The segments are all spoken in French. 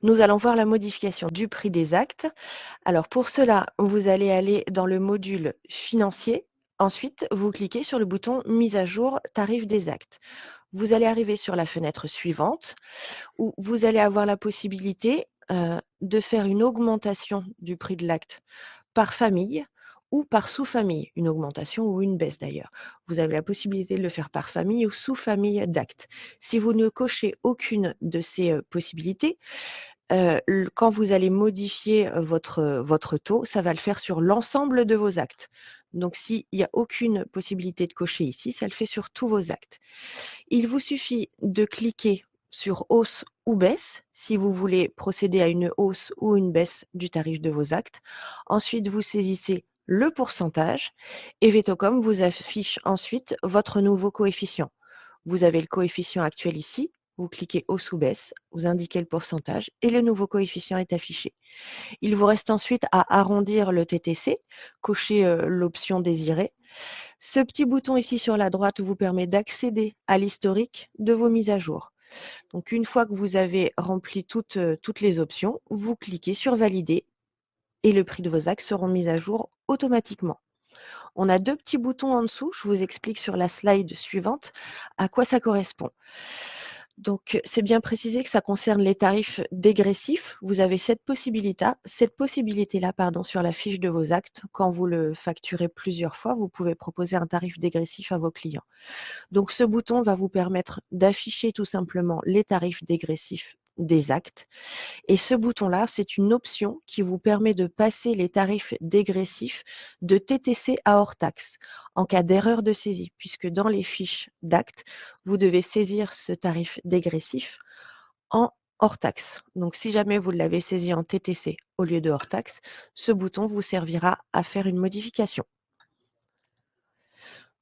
Nous allons voir la modification du prix des actes. Alors pour cela, vous allez aller dans le module financier. Ensuite, vous cliquez sur le bouton mise à jour tarif des actes. Vous allez arriver sur la fenêtre suivante où vous allez avoir la possibilité de faire une augmentation du prix de l'acte par famille ou par sous-famille, une augmentation ou une baisse d'ailleurs. Vous avez la possibilité de le faire par famille ou sous-famille d'actes. Si vous ne cochez aucune de ces possibilités, quand vous allez modifier votre taux, ça va le faire sur l'ensemble de vos actes. Donc s'il y a aucune possibilité de cocher ici, ça le fait sur tous vos actes. Il vous suffit de cliquer sur hausse ou baisse, si vous voulez procéder à une hausse ou une baisse du tarif de vos actes. Ensuite, vous saisissez le pourcentage et Vetocom vous affiche ensuite votre nouveau coefficient. Vous avez le coefficient actuel ici, vous cliquez hausse ou baisse, vous indiquez le pourcentage et le nouveau coefficient est affiché. Il vous reste ensuite à arrondir le TTC, cocher l'option désirée. Ce petit bouton ici sur la droite vous permet d'accéder à l'historique de vos mises à jour. Donc une fois que vous avez rempli toutes les options, vous cliquez sur valider et le prix de vos actes seront mis à jour automatiquement. On a deux petits boutons en dessous, je vous explique sur la slide suivante à quoi ça correspond. Donc, c'est bien précisé que ça concerne les tarifs dégressifs. Vous avez cette possibilité-là, pardon, sur la fiche de vos actes. Quand vous le facturez plusieurs fois, vous pouvez proposer un tarif dégressif à vos clients. Donc, ce bouton va vous permettre d'afficher tout simplement les tarifs dégressifs des actes. Et ce bouton-là, c'est une option qui vous permet de passer les tarifs dégressifs de TTC à hors taxe en cas d'erreur de saisie, puisque dans les fiches d'actes, vous devez saisir ce tarif dégressif en hors taxe. Donc si jamais vous l'avez saisi en TTC au lieu de hors taxe, ce bouton vous servira à faire une modification.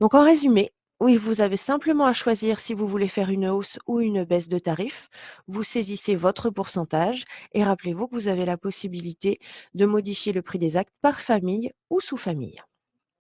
Donc en résumé, oui, vous avez simplement à choisir si vous voulez faire une hausse ou une baisse de tarif. Vous saisissez votre pourcentage et rappelez-vous que vous avez la possibilité de modifier le prix des actes par famille ou sous-famille.